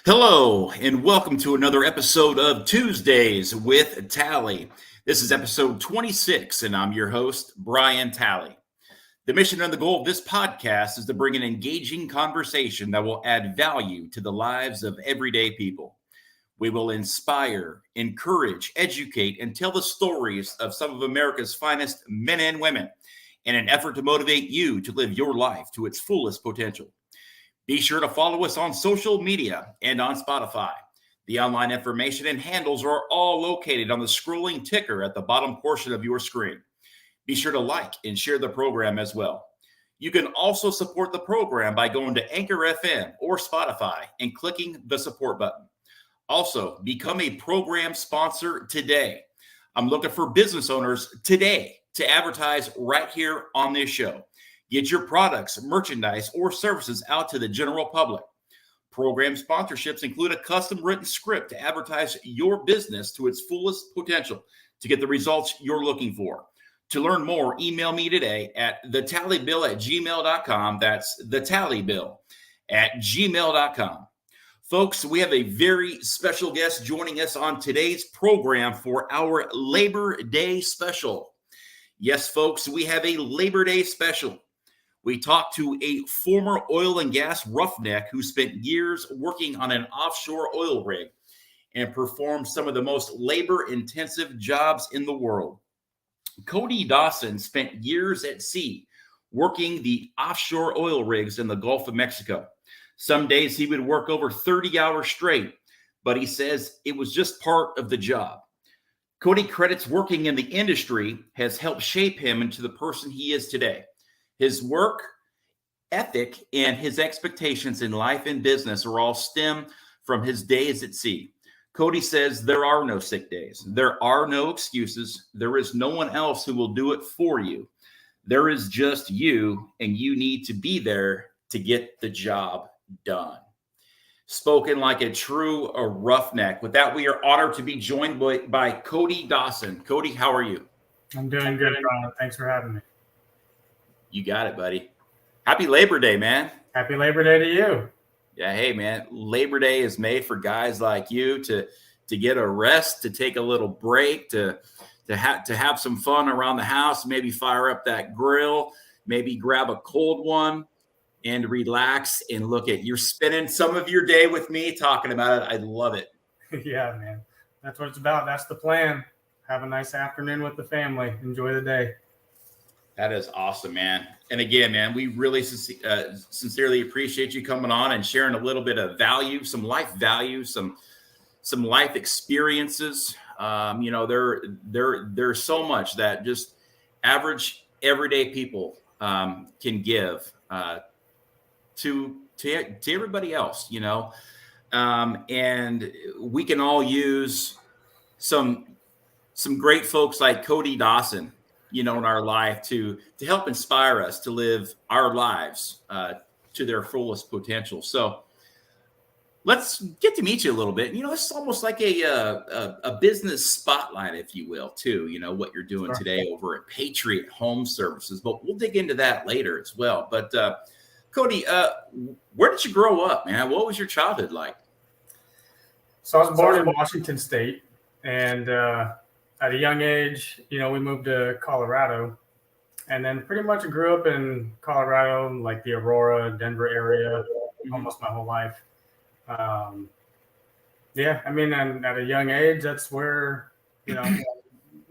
Hello, and welcome to another episode of Tuesdays with Tally. This is episode 26, and I'm your host, Brian Tally. The mission and the goal of this podcast is to bring an engaging conversation that will add value to the lives of everyday people. We will inspire, encourage, educate, and tell the stories of some of America's finest men and women in an effort to motivate you to live your life to its fullest potential. Be sure to follow us on social media and on Spotify. The online information and handles are all located on the scrolling ticker at the bottom portion of your screen. Be sure to like and share the program as well. You can also support the program by going to Anchor FM or Spotify and clicking the support button. Also, become a program sponsor today. I'm looking for business owners today to advertise right here on this show. Get your products, merchandise, or services out to the general public. Program sponsorships include a custom written script to advertise your business to its fullest potential to get the results you're looking for. To learn more, email me today at thetallybill@gmail.com. That's thetallybill@gmail.com. Folks, we have a very special guest joining us on today's program for our Labor Day special. Yes, folks, we have a Labor Day special. We talked to a former oil and gas roughneck who spent years working on an offshore oil rig and performed some of the most labor-intensive jobs in the world. Cody Dawson spent years at sea working the offshore oil rigs in the Gulf of Mexico. Some days he would work over 30 hours straight, but he says it was just part of the job. Cody credits working in the industry has helped shape him into the person he is today. His work ethic and his expectations in life and business are all stem from his days at sea. Cody says there are no sick days. There are no excuses. There is no one else who will do it for you. There is just you, and you need to be there to get the job done. Spoken like a true roughneck. With that, we are honored to be joined by Cody Dawson. Cody, how are you? I'm doing good, Brian. Thanks for having me. You got it, buddy. Happy Labor Day, man. Happy Labor Day to you. Yeah, hey, man. Labor Day is made for guys like you to get a rest, to take a little break, to have some fun around the house, maybe fire up that grill, maybe grab a cold one and relax and look at. You're spending some of your day with me talking about it. I love it. Yeah, man. That's what it's about. That's the plan. Have a nice afternoon with the family. Enjoy the day. That is awesome, man. And again, man, we really sincerely appreciate you coming on and sharing a little bit of value, some life value, some life experiences. There's so much that just average, everyday people can give to everybody else, and we can all use some great folks like Cody Dawson, in our life to help inspire us to live our lives to their fullest potential. So let's get to meet you a little bit. It's almost like a business spotlight, if you will, too, what you're doing today over at Patriot Home Services, but we'll dig into that later as well. But Cody, where did you grow up, man? What was your childhood like? So I was born in Washington State, and at a young age, we moved to Colorado, and then pretty much grew up in Colorado, like the Aurora, Denver area, almost my whole life. And at a young age, that's where,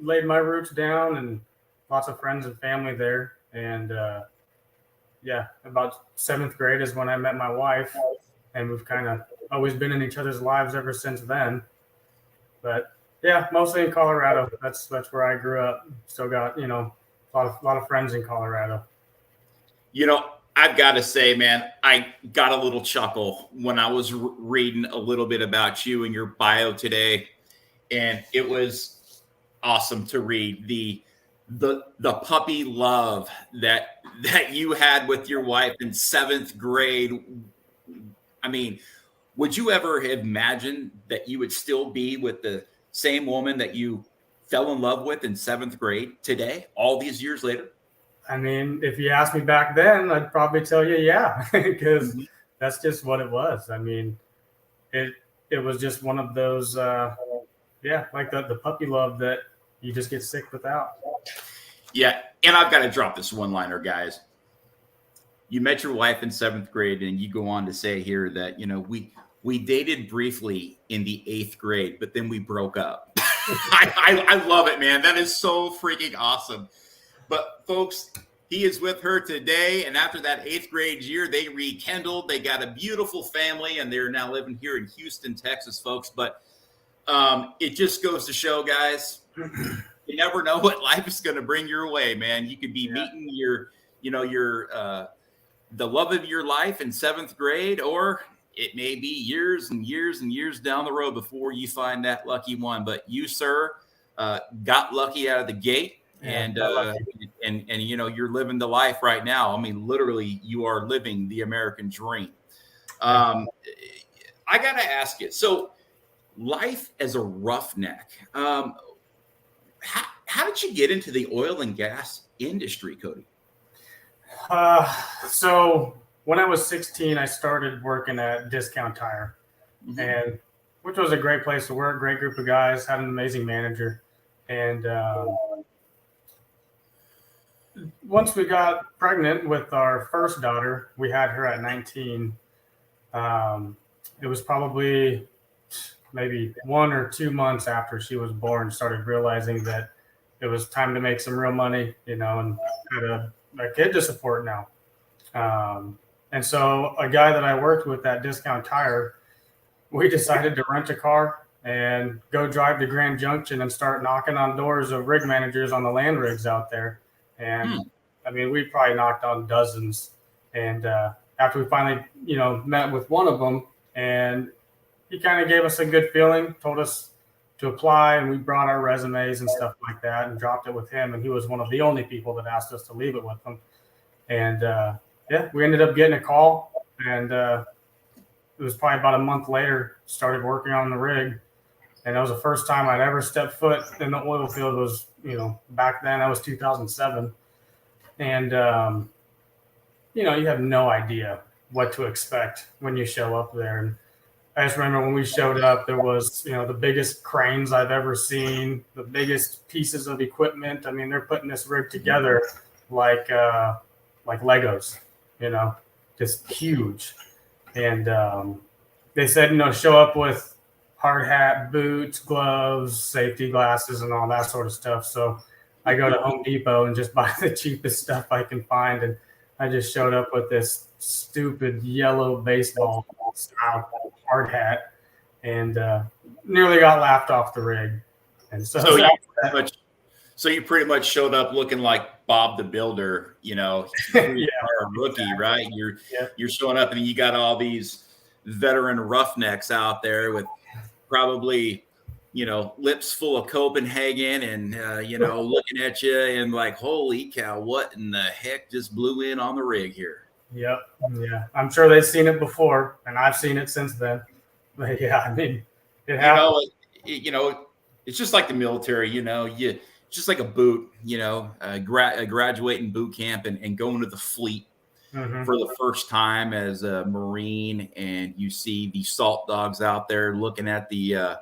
laid my roots down, and lots of friends and family there. And about 7th grade is when I met my wife, and we've kind of always been in each other's lives ever since then. But yeah, mostly in Colorado. That's where I grew up. Still got, a lot of friends in Colorado. I've got to say, man, I got a little chuckle when I was reading a little bit about you and your bio today, and it was awesome to read the puppy love that you had with your wife in 7th grade. I mean, would you ever have imagined that you would still be with the same woman that you fell in love with in 7th grade today, all these years later? I mean, if you asked me back then, I'd probably tell you, yeah, because that's just what it was. I mean, it was just one of those, like the puppy love that you just get sick without. Yeah, and I've got to drop this one-liner, guys. You met your wife in 7th grade, and you go on to say here that, we dated briefly in the 8th grade, but then we broke up. I love it, man. That is so freaking awesome. But folks, he is with her today, and after that 8th grade year, they rekindled. They got a beautiful family, and they're now living here in Houston, Texas, folks. But it just goes to show, guys, you never know what life is going to bring your way, man. You could be meeting your the love of your life in 7th grade, or it may be years and years and years down the road before you find that lucky one. But you, sir, got lucky out of the gate. And you're living the life right now. I mean, literally, you are living the American dream. I got to ask you, so life as a roughneck, how did you get into the oil and gas industry, Cody? So when I was 16, I started working at Discount Tire, and which was a great place to work, great group of guys, had an amazing manager. And once we got pregnant with our first daughter, we had her at 19. It was probably maybe 1 or 2 months after she was born, started realizing that it was time to make some real money, and had a kid to support now. And so a guy that I worked with at Discount Tire, we decided to rent a car and go drive to Grand Junction and start knocking on doors of rig managers on the land rigs out there. And I mean, we probably knocked on dozens. And after we finally, met with one of them, and he kind of gave us a good feeling, told us to apply, and we brought our resumes and stuff like that and dropped it with him. And he was one of the only people that asked us to leave it with him. And we ended up getting a call, and it was probably about a month later, started working on the rig. And that was the first time I'd ever stepped foot in the oil field. Was, back then, that was 2007. And, you have no idea what to expect when you show up there. And I just remember when we showed up, there was, the biggest cranes I've ever seen, the biggest pieces of equipment. I mean, they're putting this rig together like Legos, just huge. And they said, show up with hard hat, boots, gloves, safety glasses, and all that sort of stuff. So I go to Home Depot and just buy the cheapest stuff I can find. And I just showed up with this stupid yellow baseball style hard hat, and nearly got laughed off the rig. And so you pretty much showed up looking like Bob the Builder, a rookie, right? You're showing up, and you got all these veteran roughnecks out there with probably, lips full of Copenhagen and, looking at you and like, holy cow, what in the heck just blew in on the rig here? Yep. Yeah. I'm sure they've seen it before, and I've seen it since then. But yeah, I mean, it happens. It's just like the military, just like a boot, graduating boot camp and going to the fleet for the first time as a Marine, and you see the salt dogs out there looking at the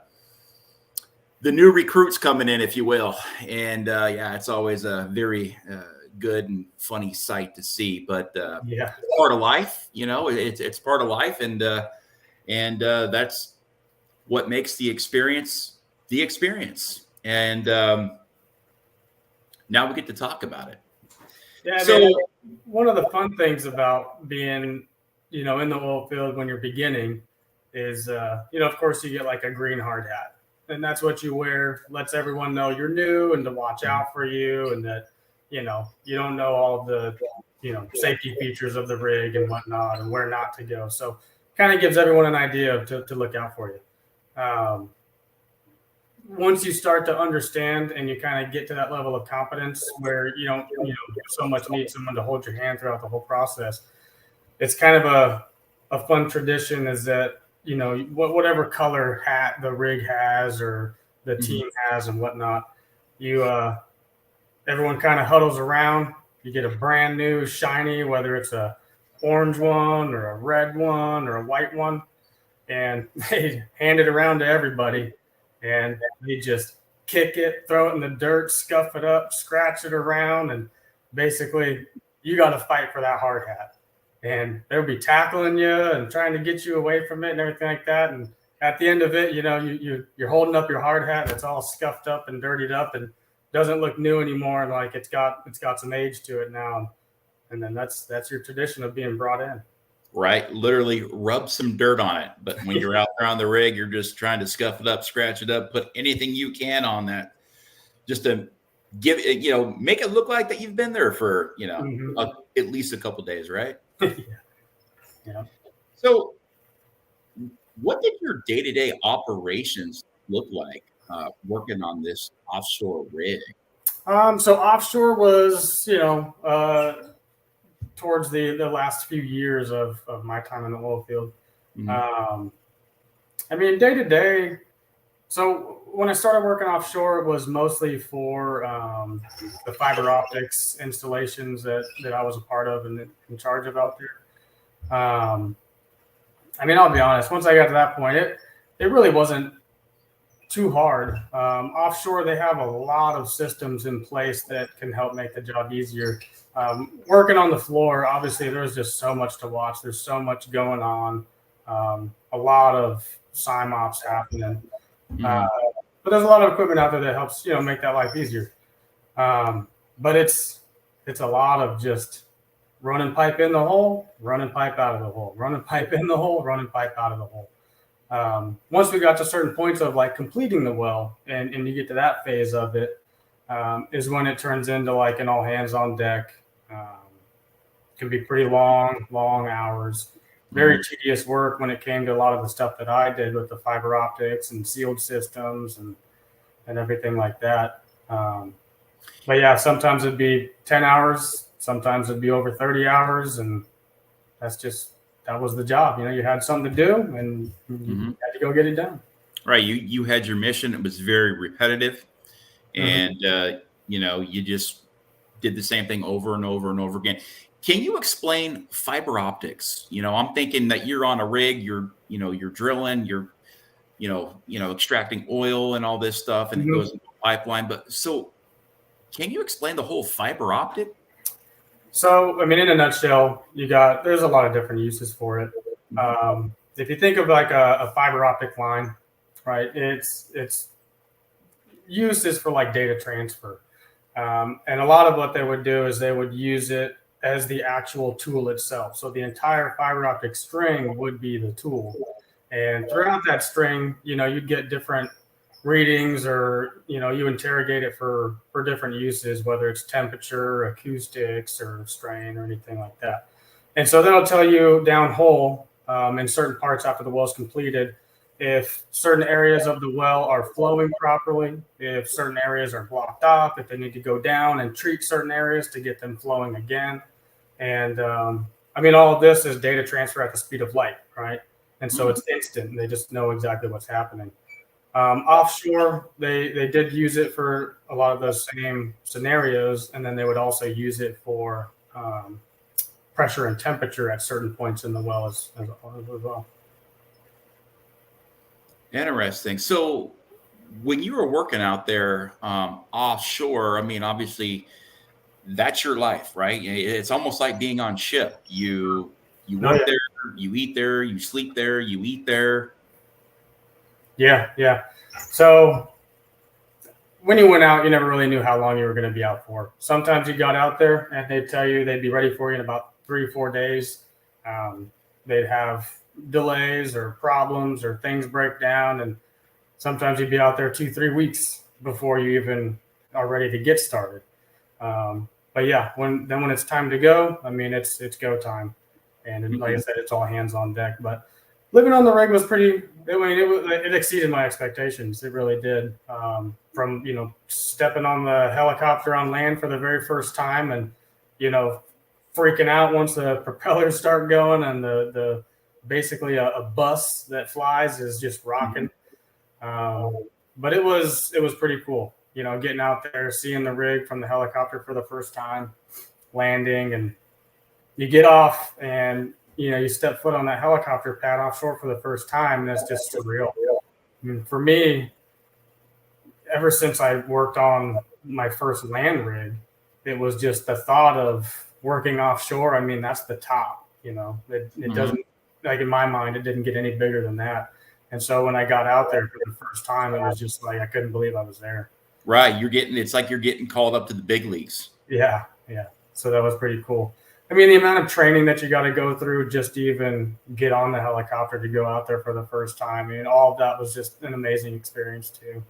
new recruits coming in, if you will. And it's always a very good and funny sight to see, but it's part of life, it's part of life. And that's what makes the experience. And now we get to talk about it. Yeah. So one of the fun things about being, in the oil field when you're beginning is, of course you get like a green hard hat, and that's what you wear. Lets everyone know you're new and to watch out for you, and that, you don't know all the, safety features of the rig and whatnot and where not to go. So kind of gives everyone an idea to look out for you. Once you start to understand and you kind of get to that level of competence where you don't, so much need someone to hold your hand throughout the whole process, it's kind of a fun tradition is that, whatever color hat the rig has or the team has and whatnot, everyone kind of huddles around. You get a brand new shiny, whether it's a orange one or a red one or a white one. and they hand it around to everybody, and they just kick it, throw it in the dirt, scuff it up, scratch it around, and basically you got to fight for that hard hat. And they'll be tackling you and trying to get you away from it and everything like that. And at the end of it, you're holding up your hard hat. It's all scuffed up and dirtied up and doesn't look new anymore. And like it's got some age to it now. And then that's your tradition of being brought in. Right. Literally rub some dirt on it. But when you're out there on the rig, you're just trying to scuff it up, scratch it up, put anything you can on that just to give it, make it look like that you've been there for, at least a couple of days. Right. Yeah. So what did your day-to-day operations look like working on this offshore rig? So offshore was, towards the last few years of my time in the oil field. Mm-hmm. Day to day. So when I started working offshore, it was mostly for the fiber optics installations that I was a part of and in charge of out there. I'll be honest. Once I got to that point, it really wasn't too hard. Offshore, they have a lot of systems in place that can help make the job easier. Working on the floor, obviously, there's just so much to watch. There's so much going on. A lot of SIMOPs happening. But there's a lot of equipment out there that helps, make that life easier. But it's a lot of just running pipe in the hole, running pipe out of the hole, running pipe in the hole, running pipe out of the hole. Once we got to certain points of like completing the well and you get to that phase of it, is when it turns into like an all hands on deck. Can be pretty long hours, very tedious work when it came to a lot of the stuff that I did with the fiber optics and sealed systems and everything like that. But yeah, sometimes it'd be 10 hours, sometimes it'd be over 30 hours. And that was the job. You had something to do and you had to go get it done. Right. You had your mission. It was very repetitive and, you just did the same thing over and over and over again. Can you explain fiber optics? I'm thinking that you're on a rig, you're drilling, you're, extracting oil and all this stuff and it goes into a pipeline. But so can you explain the whole fiber optic? So, in a nutshell, there's a lot of different uses for it. If you think of like a fiber optic line, right, its use is for like data transfer. And a lot of what they would do is they would use it as the actual tool itself. So the entire fiber optic string would be the tool. And throughout that string, you'd get different readings or, you interrogate it for different uses, whether it's temperature, acoustics, or strain or anything like that. And so that'll tell you downhole in certain parts after the well's completed, if certain areas of the well are flowing properly, if certain areas are blocked off, if they need to go down and treat certain areas to get them flowing again. And all of this is data transfer at the speed of light, right? And so it's instant. They just know exactly what's happening. Offshore, they did use it for a lot of those same scenarios, and then they would also use it for pressure and temperature at certain points in the well as well. Interesting. So when you were working out there offshore, obviously that's your life, right? It's almost like being on ship. You work there, you eat there, you sleep there, you eat there. Yeah. So when you went out, you never really knew how long you were going to be out for. Sometimes you got out there and they'd tell you they'd be ready for you in about 3 or 4 days. They'd have delays or problems or things break down, and sometimes you'd be out there 2-3 weeks before you even are ready to get started. But yeah, when it's time to go, it's go time, and like I said, it's all hands on deck. But living on the rig was it exceeded my expectations. It really did. From stepping on the helicopter on land for the very first time, and freaking out once the propellers start going and the basically a bus that flies is just rocking. But it was pretty cool, getting out there, seeing the rig from the helicopter for the first time, landing, and you get off and you step foot on that helicopter pad offshore for the first time, and it's just surreal. I mean, for me, ever since I worked on my first land rig, it was just the thought of working offshore. I mean, that's the top, it doesn't, like in my mind, it didn't get any bigger than that. And so when I got out there for the first time, it was just like, I couldn't believe I was there. Right. It's like you're getting called up to the big leagues. Yeah. Yeah. So that was pretty cool. I mean, the amount of training that you got to go through just to even get on the helicopter to go out there for the first time. I mean, all of that was just an amazing experience too.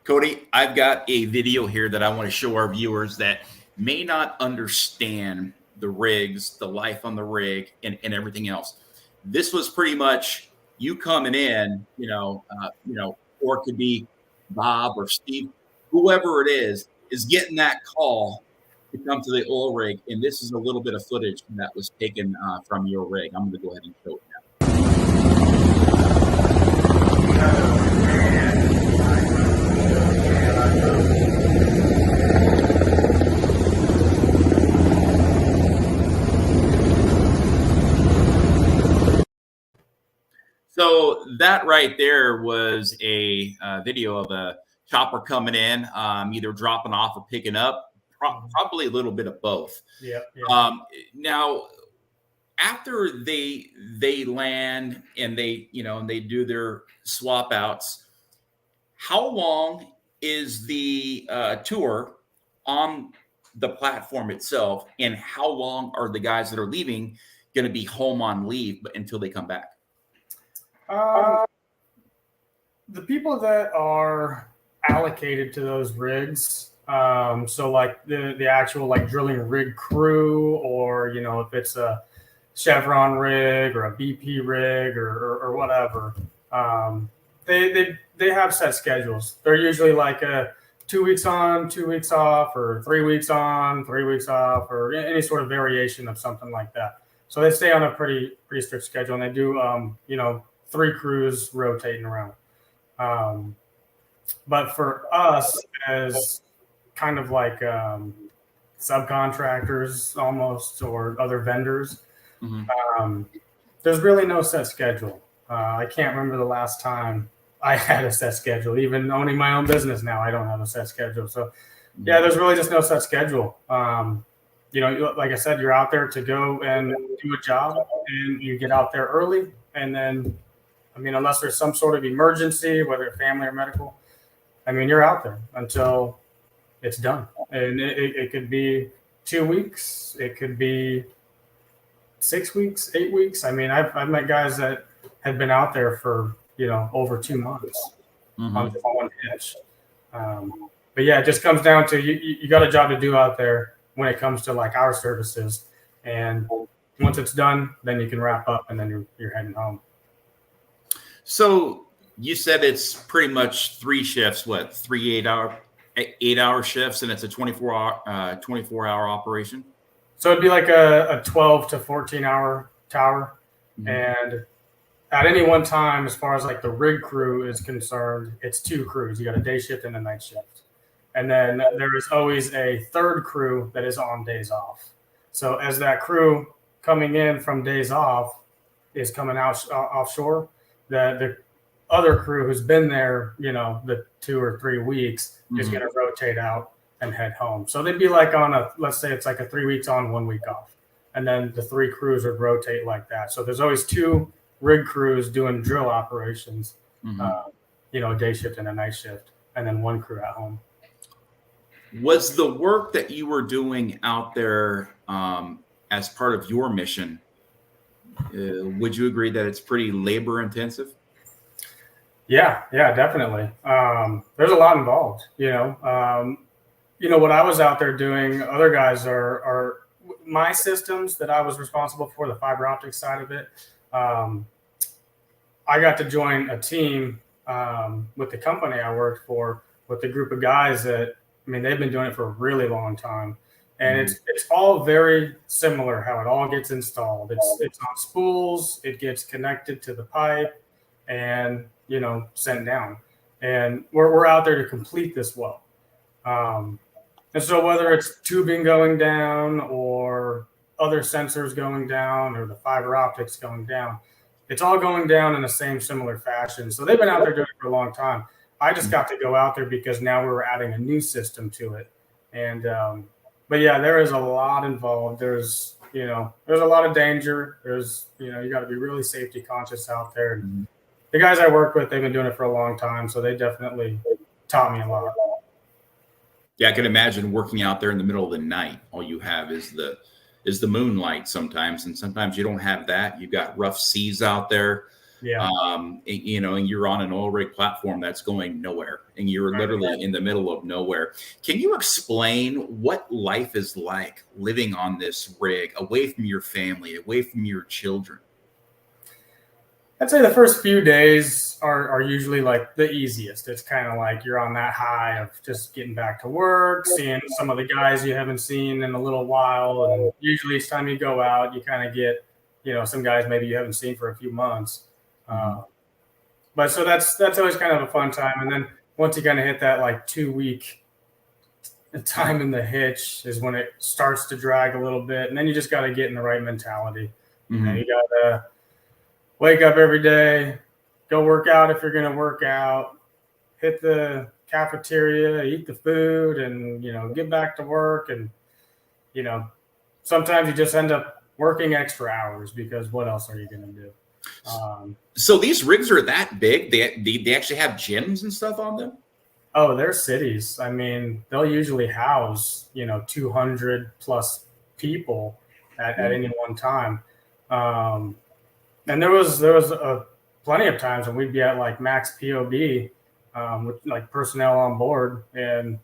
Cody, I've got a video here that I want to show our viewers that may not understand the rigs, the life on the rig, and everything else. This was pretty much you coming in, or it could be Bob or Steve, whoever it is getting that call to come to the oil rig. And this is a little bit of footage that was taken from your rig. I'm going to go ahead and show it now. So that right there was a video of a chopper coming in, either dropping off or picking up, probably a little bit of both. Yeah. Now, after they land and they do their swap outs, how long is the tour on the platform itself, and how long are the guys that are leaving going to be home on leave until they come back? The people that are allocated to those rigs, so like the actual like drilling rig crew, or if it's a Chevron rig or a BP rig or whatever, they have set schedules. They're usually like a 2 weeks on, 2 weeks off, or 3 weeks on, 3 weeks off, or any sort of variation of something like that. So they stay on a pretty strict schedule, and they do 3 crews rotating around. But for us, as kind of like subcontractors almost, or other vendors, there's really no set schedule. I can't remember the last time I had a set schedule. Even owning my own business now, I don't have a set schedule. So yeah, there's really just no set schedule. Like I said, you're out there to go and do a job, and you get out there early, and then, I mean, unless there's some sort of emergency, whether family or medical, I mean, you're out there until it's done. And it could be 2 weeks. It could be 6 weeks, 8 weeks. I mean, I've met guys that have been out there for, over 2 months on one hitch. But yeah, it just comes down to you got a job to do out there when it comes to like our services. And once it's done, then you can wrap up, and then you're heading home. So you said it's pretty much 3 shifts, 3 8-hour shifts, and it's a 24-hour operation. So it'd be like a 12 to 14-hour tower. And at any one time, as far as like the rig crew is concerned, it's 2 crews. You got a day shift and a night shift. And then there is always a third crew that is on days off. So as that crew coming in from days off is coming out offshore, the other crew who's been there, the 2 or 3 weeks is going to rotate out and head home. So they'd be like let's say it's like a 3 weeks on, 1 week off. And then the 3 crews would rotate like that. So there's always 2 rig crews doing drill operations, a day shift and a night shift, and then 1 crew at home. Was the work that you were doing out there as part of your mission, would you agree that it's pretty labor intensive? Yeah, definitely. There's a lot involved, what I was out there doing, other guys are my systems that I was responsible for, the fiber optic side of it. I got to join a team with the company I worked for, with a group of guys that, I mean, they've been doing it for a really long time. And it's all very similar how it all gets installed. It's on spools, it gets connected to the pipe and, sent down. And we're out there to complete this well. And so whether it's tubing going down or other sensors going down or the fiber optics going down, it's all going down in the same similar fashion. So they've been out there doing it for a long time. I just got to go out there because now we were adding a new system to it. And, but yeah, there is a lot involved. There's a lot of danger. There's, you got to be really safety conscious out there. And the guys I work with, they've been doing it for a long time. So they definitely taught me a lot. Yeah, I can imagine working out there in the middle of the night. All you have is the moonlight sometimes, and sometimes you don't have that. You've got rough seas out there. Yeah. And you're on an oil rig platform that's going nowhere, and you're literally in the middle of nowhere. Can you explain what life is like living on this rig, away from your family, away from your children? I'd say the first few days are usually like the easiest. It's kind of like you're on that high of just getting back to work, seeing some of the guys you haven't seen in a little while. And usually each time you go out, you kind of get, some guys maybe you haven't seen for a few months. But so that's always kind of a fun time. And then once you kind of hit that like 2-week time in the hitch is when it starts to drag a little bit. And then you just got to get in the right mentality. And you got to wake up every day, go work out if you're going to work out, hit the cafeteria, eat the food, and, get back to work. And, sometimes you just end up working extra hours because what else are you going to do? So these rigs are that big? They actually have gyms and stuff on them? Oh, they're cities. I mean, they'll usually house, 200 plus people at any one time. And there was plenty of times when we'd be at like max POB with like personnel on board. And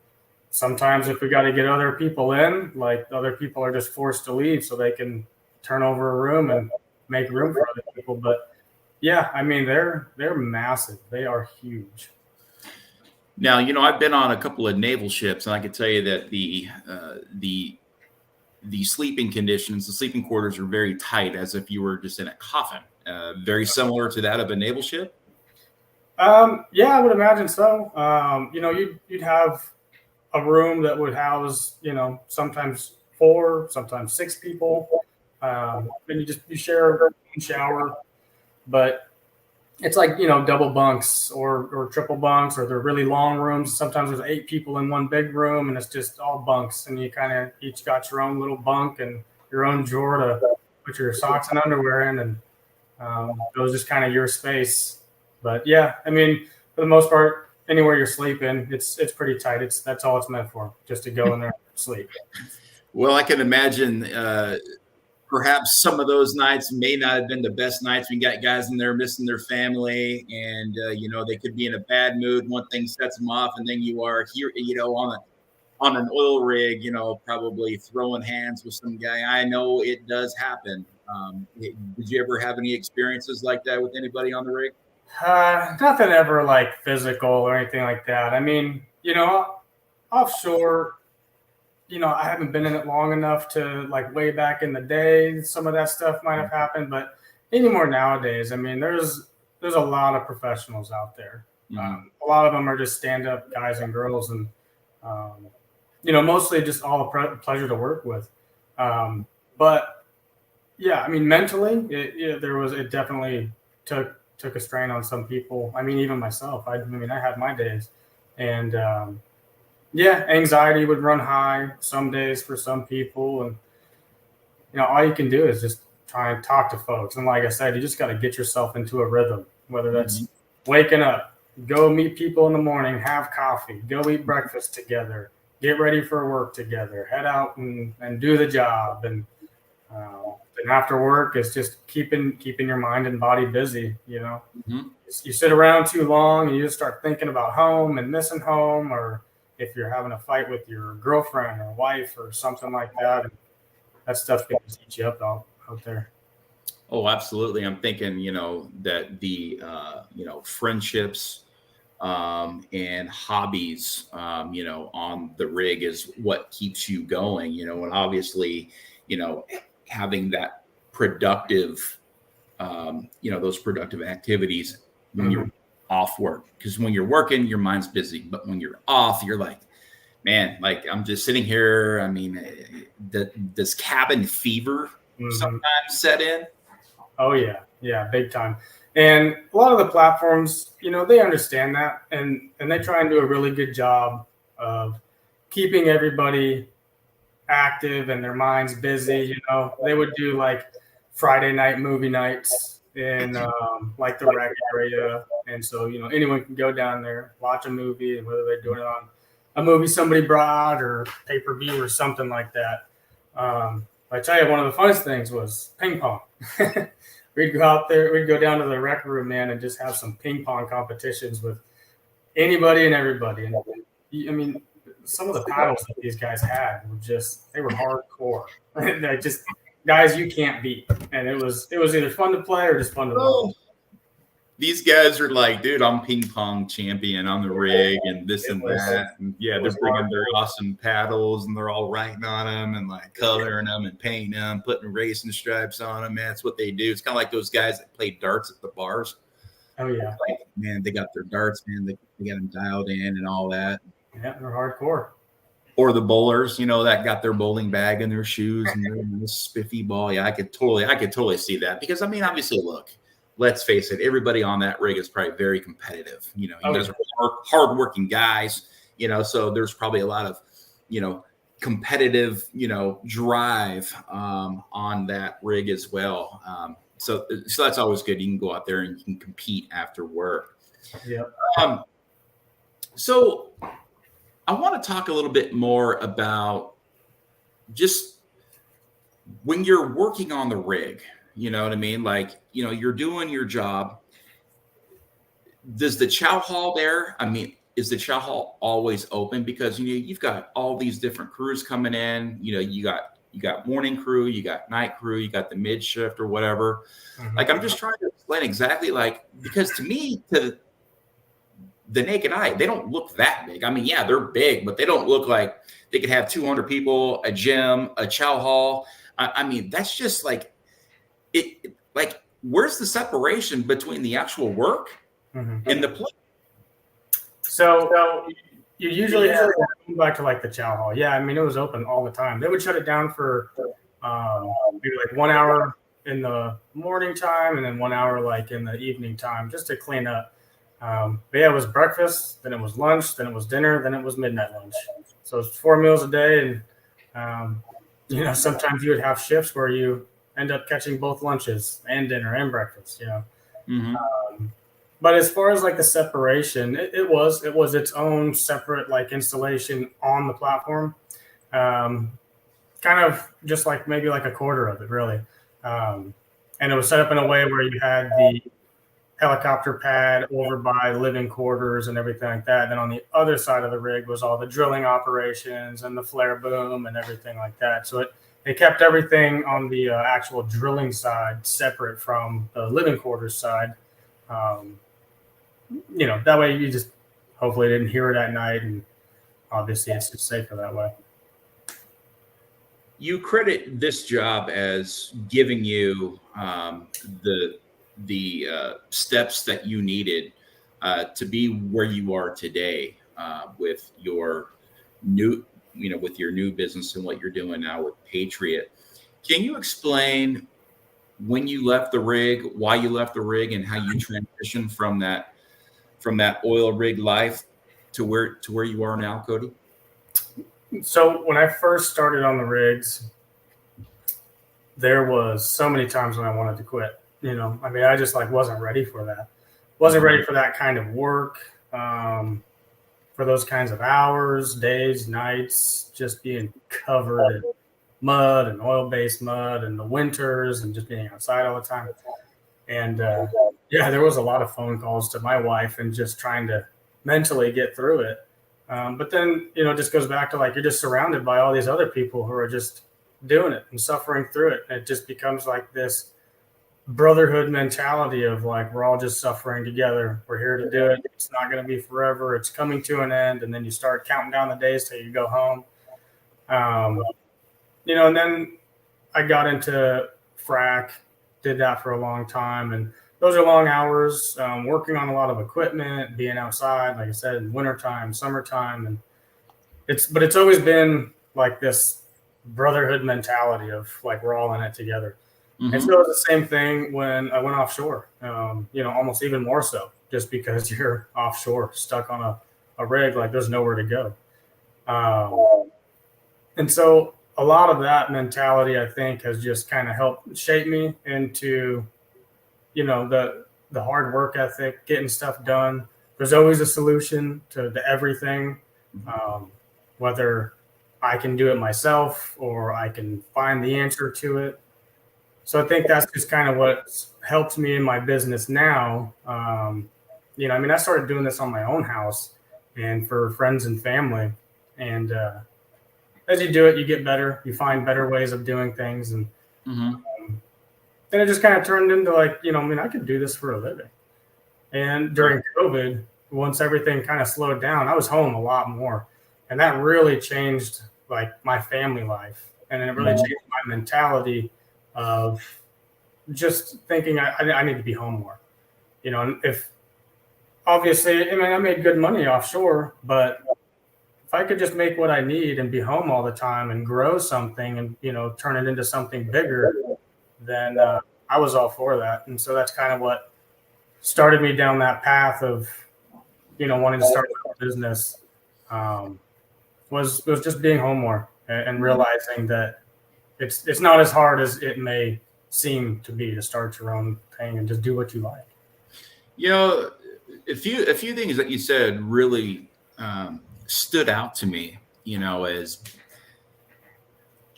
sometimes if we got to get other people in, like other people are just forced to leave so they can turn over a room and make room for other people. But yeah, I mean, they're massive. They are huge. Now, I've been on a couple of naval ships, and I can tell you that the sleeping conditions, the sleeping quarters are very tight, as if you were just in a coffin. Very similar to that of a naval ship. Yeah, I would imagine so. You'd have a room that would house, sometimes 4, sometimes 6 people. And you share a shower, but it's like, double bunks or triple bunks, or they're really long rooms. Sometimes there's 8 people in one big room and it's just all bunks, and you kind of each got your own little bunk and your own drawer to put your socks and underwear in. And it was just kind of your space. But yeah, I mean, for the most part, anywhere you're sleeping, it's pretty tight. That's all it's meant for, just to go in there and sleep. Well, I can imagine perhaps some of those nights may not have been the best nights. We got guys in there missing their family, and they could be in a bad mood. One thing sets them off, and then you are here, on an oil rig, probably throwing hands with some guy. I know it does happen. Did you ever have any experiences like that with anybody on the rig? Nothing ever like physical or anything like that. I mean, offshore, I haven't been in it long enough to like way back in the day. Some of that stuff might have happened, but anymore nowadays, I mean, there's a lot of professionals out there. A lot of them are just stand-up guys and girls, and mostly just all a pleasure to work with. But yeah, I mean, mentally, it definitely took a strain on some people. I mean, even myself. I had my days, and anxiety would run high some days for some people, and all you can do is just try and talk to folks. And like I said, you just got to get yourself into a rhythm, whether that's waking up, go meet people in the morning, have coffee, go eat breakfast together, get ready for work together, head out and do the job. And after work, it's just keeping your mind and body busy. You sit around too long and you just start thinking about home and missing home, or if you're having a fight with your girlfriend or wife or something like that, and that stuff can just eat you up out there. Oh, absolutely. I'm thinking, that the, friendships and hobbies, on the rig is what keeps you going, and obviously, having that productive, those productive activities when you're off work. Because when you're working, your mind's busy. But when you're off, you're like, man, like I'm just sitting here. I mean, does cabin fever sometimes set in? Oh yeah, big time. And a lot of the platforms, they understand that, and they try and do a really good job of keeping everybody active and their minds busy. They would do like Friday night movie nights in like the rec area, and so anyone can go down there, watch a movie, and whether they're doing it on a movie somebody brought or pay-per-view or something like that. I tell you, one of the funnest things was ping pong. We'd go out there, we'd go down to the rec room, man, and just have some ping pong competitions with anybody and everybody. And I mean, some of the paddles that these guys had were they were hardcore. They're just guys you can't beat. And it was either fun to play or just fun to watch. These guys are like, dude, I'm ping pong champion on the rig and this and that. And yeah, they're bringing their awesome paddles and they're all writing on them and like coloring them and painting them, putting racing stripes on them. Man, that's what they do. It's kind of like those guys that play darts at the bars. Oh, yeah. Like, man, they got their darts, man. They got them dialed in and all that. Yeah, they're hardcore. Or the bowlers, that got their bowling bag in their shoes and their spiffy ball. Yeah, I could totally see that because, I mean, obviously, look. Let's face it, everybody on that rig is probably very competitive. You guys are hardworking guys, so there's probably a lot of, competitive, drive on that rig as well. So that's always good. You can go out there and you can compete after work. Yeah. So I want to talk a little bit more about just when you're working on the rig. You know what I mean? Like, you're doing your job. Does the chow hall there, I mean, is the chow hall always open? Because, you've got all these different crews coming in. You got morning crew, you got night crew, you got the mid shift or whatever. Like, I'm just trying to explain exactly because to me, to the naked eye, they don't look that big. I mean, yeah, they're big, but they don't look like they could have 200 people, a gym, a chow hall. I mean, that's just like, where's the separation between the actual work and the play? So you usually have to go back to like the chow hall. Yeah, I mean, it was open all the time. They would shut it down for maybe like 1 hour in the morning time and then 1 hour like in the evening time just to clean up. But yeah, it was breakfast, then it was lunch, then it was dinner, then it was midnight lunch. So it's 4 meals a day, and sometimes you would have shifts where you end up catching both lunches and dinner and breakfast, but as far as like the separation, it was its own separate like installation on the platform, kind of just like maybe like a quarter of it really, and it was set up in a way where you had the helicopter pad over by living quarters and everything like that. Then on the other side of the rig was all the drilling operations and the flare boom and everything like that. So it kept everything on the actual drilling side separate from the living quarters side. That way you just hopefully didn't hear it at night, and obviously it's just safer that way. You credit this job as giving you the steps that you needed to be where you are today with your new with your new business and what you're doing now with Patriot. Can you explain when you left the rig, why you left the rig, and how you transitioned from that oil rig life to where you are now, Cody? So when I first started on the rigs, there was so many times when I wanted to quit. I mean, I just wasn't ready for that. Wasn't ready for that kind of work. For those kinds of hours, days, nights, just being covered in mud and oil-based mud and the winters and just being outside all the time. And there was a lot of phone calls to my wife and just trying to mentally get through it. But then, it just goes back to you're just surrounded by all these other people who are just doing it and suffering through it. And it just becomes like this brotherhood mentality of we're all just suffering together. We're here to do it. It's not going to be forever. It's coming to an end. And then you start counting down the days till you go home. And then I got into frac, did that for a long time. And those are long hours, working on a lot of equipment, being outside, like I said, in wintertime, summertime. it's always been like this brotherhood mentality of like we're all in it together. Mm-hmm. And so it was the same thing when I went offshore, almost even more so, just because you're offshore, stuck on a rig, like there's nowhere to go. And so a lot of that mentality, I think, has just kind of helped shape me into, the hard work ethic, getting stuff done. There's always a solution to everything, whether I can do it myself or I can find the answer to it. So I think that's just kind of what helps me in my business now. I started doing this on my own house and for friends and family. And as you do it, you get better. You find better ways of doing things. And then it just kind of turned into like, I could do this for a living. And during COVID, once everything kind of slowed down, I was home a lot more. And that really changed like my family life. And it really changed my mentality of just thinking I need to be home more. And if obviously, I made good money offshore, but if I could just make what I need and be home all the time and grow something and, turn it into something bigger, then I was all for that. And so that's kind of what started me down that path of, wanting to start a business, was just being home more and realizing that it's not as hard as it may seem to be to start your own thing and just do what you like. A few things that you said really stood out to me, as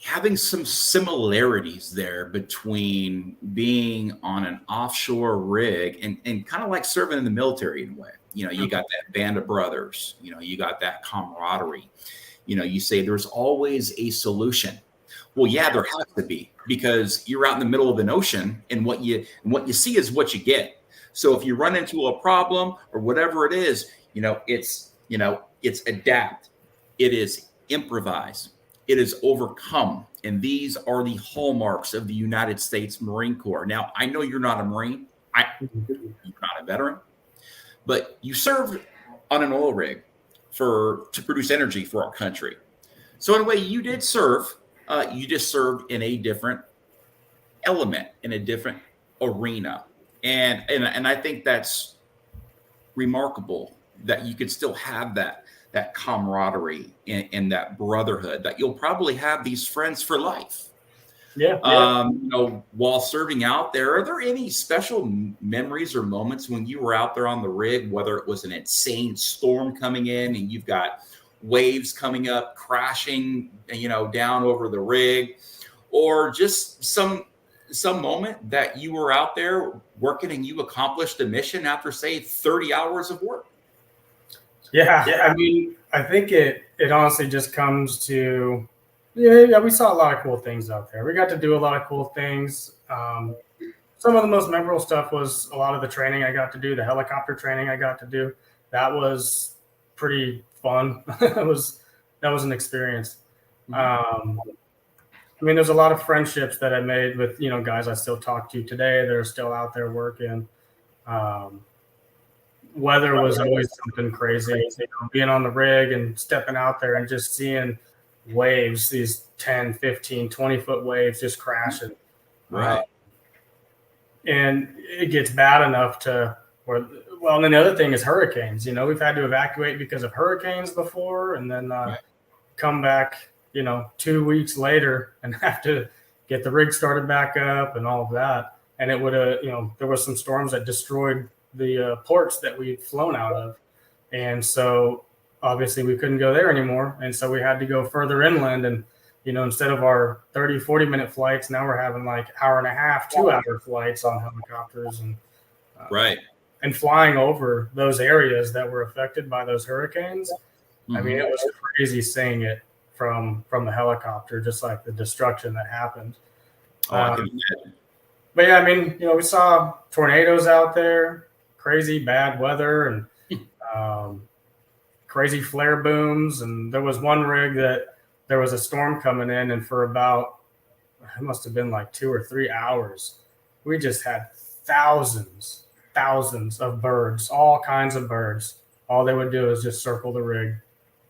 having some similarities there between being on an offshore rig and kind of like serving in the military in a way. You got that band of brothers, you got that camaraderie. You say there's always a solution. Well, yeah, there has to be, because you're out in the middle of an ocean and what you see is what you get. So if you run into a problem or whatever it is, it's adapt. It is improvise. It is overcome. And these are the hallmarks of the United States Marine Corps. Now, I know you're not a Marine. You're not a veteran, but you served on an oil rig to produce energy for our country. So in a way, you did serve. You just served in a different element, in a different arena. And I think that's remarkable that you could still have that camaraderie and that brotherhood, that you'll probably have these friends for life. Yeah. While serving out there, are there any special memories or moments when you were out there on the rig, whether it was an insane storm coming in and you've got waves coming up, crashing, down over the rig, or just some moment that you were out there working and you accomplished a mission after, say, 30 hours of work? Yeah. I think it honestly just comes to, we saw a lot of cool things out there. We got to do a lot of cool things. Some of the most memorable stuff was a lot of the training I got to do, the helicopter training I got to do. That was pretty fun. that was an experience. There's a lot of friendships that I made with, guys I still talk to today that are still out there working. Weather was always something crazy. Being on the rig and stepping out there and just seeing waves, these 10, 15, 20-foot waves just crashing. Right. And it gets bad enough to where, and then the other thing is hurricanes. We've had to evacuate because of hurricanes before, and then come back, 2 weeks later and have to get the rig started back up and all of that. And it would there were some storms that destroyed the ports that we'd flown out of. And so obviously we couldn't go there anymore. And so we had to go further inland. And, instead of our 30, 40-minute flights, now we're having like hour and a half, 2-hour flights on helicopters and and flying over those areas that were affected by those hurricanes. It was crazy seeing it from the helicopter, just like the destruction that happened. I can imagine. But yeah, we saw tornadoes out there, crazy bad weather, and crazy flare booms. And there was one rig that there was a storm coming in, and for about, it must have been like 2 or 3 hours, we just had thousands of birds, all kinds of birds. All they would do is just circle the rig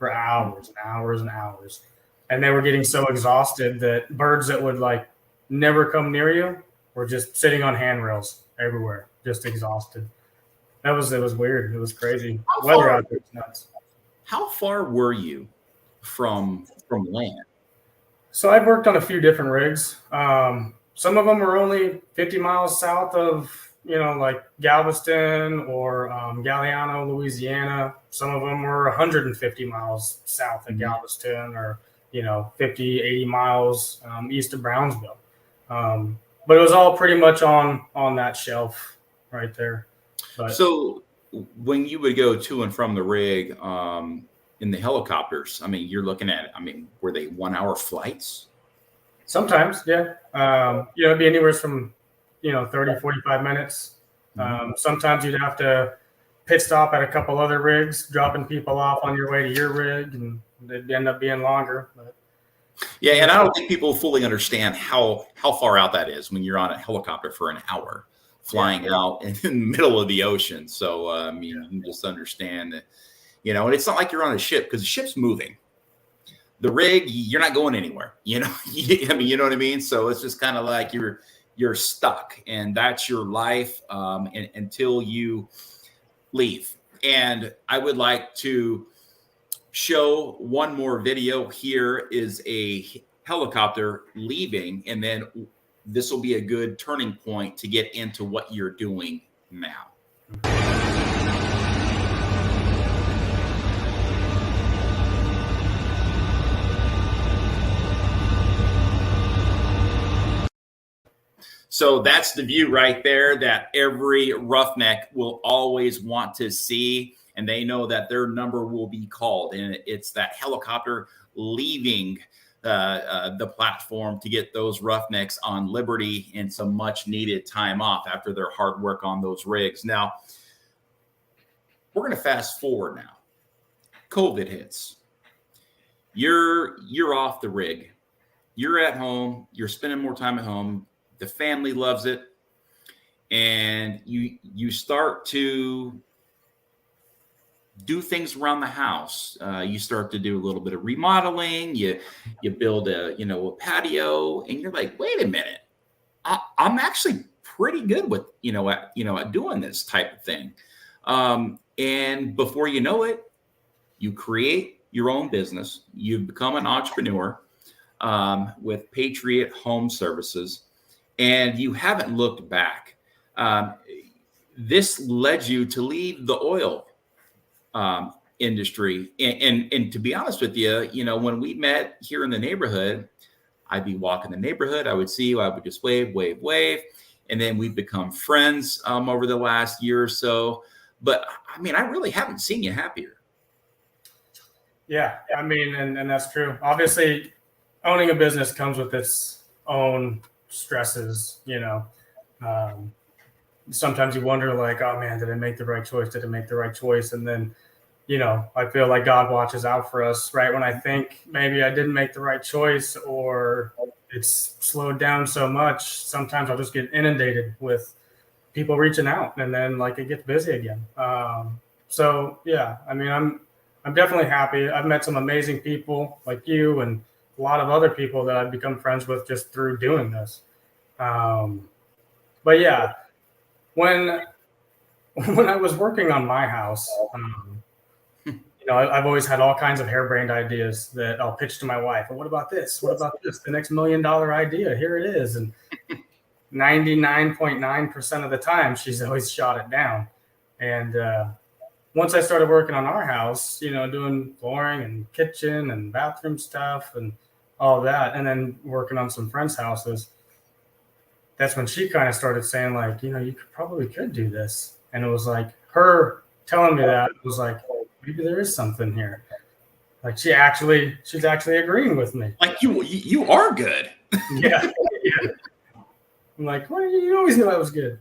for hours and hours and hours. And they were getting so exhausted that birds that would like never come near you were just sitting on handrails everywhere, just exhausted. It was weird. It was crazy. Weather out there was nuts. How far were you from land? So I've worked on a few different rigs. Some of them were only 50 miles south of, like Galveston or Galliano, Louisiana. Some of them were 150 miles south of Galveston or, 50, 80 miles east of Brownsville. But it was all pretty much on that shelf right there. But, so when you would go to and from the rig in the helicopters, I mean, you're looking at, were they 1 hour flights? Sometimes, yeah. It'd be anywhere from, 30, 45 minutes. Sometimes you'd have to pit stop at a couple other rigs, dropping people off on your way to your rig, and they'd end up being longer. But, yeah, and I don't think people fully understand how far out that is when you're on a helicopter for an hour flying out in the middle of the ocean. So, you can just understand that, and it's not like you're on a ship because the ship's moving. The rig, you're not going anywhere, you know what I mean? So it's just kind of like you're stuck, and that's your life until you leave. And I would like to show one more video. Here is a helicopter leaving, and then this will be a good turning point to get into what you're doing now. So that's the view right there that every roughneck will always want to see, and they know that their number will be called, and it's that helicopter leaving the platform to get those roughnecks on liberty and some much needed time off after their hard work on those rigs. Now, we're going to fast forward now. COVID hits. You're off the rig. You're at home. You're spending more time at home. The family loves it. And you start to do things around the house. You start to do a little bit of remodeling. You build a patio, and you're like, wait a minute, I'm actually pretty good with at doing this type of thing. And before you know it, you create your own business. You become an entrepreneur with Patriot Home Services, and you haven't looked back. This led you to leave the oil industry. And to be honest with you, when we met here in the neighborhood, I'd be walking the neighborhood. I would see you. I would just wave. And then we've become friends over the last year or so. But I really haven't seen you happier. Yeah, and that's true. Obviously, owning a business comes with its own stresses, sometimes you wonder like, oh man, did I make the right choice? And then, I feel like God watches out for us right when I think maybe I didn't make the right choice or it's slowed down so much. Sometimes I'll just get inundated with people reaching out, and then like it gets busy again. So yeah, I'm definitely happy. I've met some amazing people like you and a lot of other people that I've become friends with just through doing this. But yeah, when I was working on my house, I've always had all kinds of harebrained ideas that I'll pitch to my wife. What about this? What about this? The next $1 million idea. Here it is. And 99.9% of the time, she's always shot it down. And once I started working on our house, doing flooring and kitchen and bathroom stuff and all that, and then working on some friends' houses, that's when she kind of started saying like, you probably could do this. And it was like her telling me that was like, maybe there is something here. Like she's actually agreeing with me. Like you are good. Yeah. I'm like, well, you always knew I was good.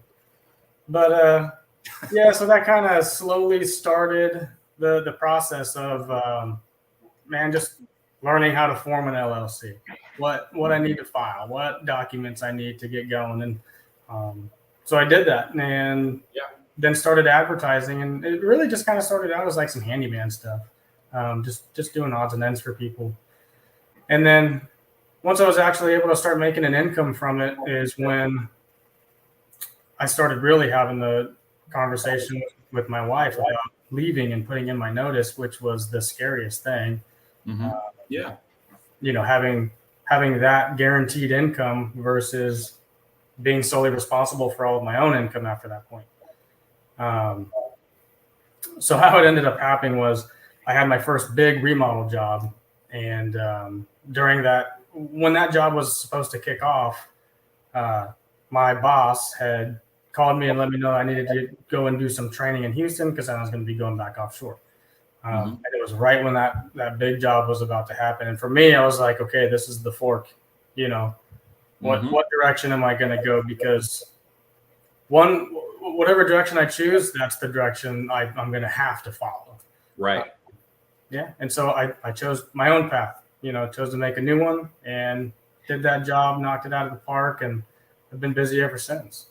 But yeah, so that kind of slowly started the process of just learning how to form an LLC, what I need to file, what documents I need to get going. And so I did that and then started advertising. And it really just kind of started out as like some handyman stuff. just doing odds and ends for people. And then once I was actually able to start making an income from it is when I started really having the conversation with my wife about leaving and putting in my notice, which was the scariest thing. Yeah. Having that guaranteed income versus being solely responsible for all of my own income after that point. So how it ended up happening was I had my first big remodel job. And when that job was supposed to kick off, my boss had called me and let me know I needed to go and do some training in Houston because I was going to be going back offshore. And it was right when that big job was about to happen. And for me, I was like, okay, this is the fork. What direction am I going to go? Because whatever direction I choose, that's the direction I'm going to have to follow. Right. Yeah. And so I chose my own path, chose to make a new one and did that job, knocked it out of the park, and I've been busy ever since.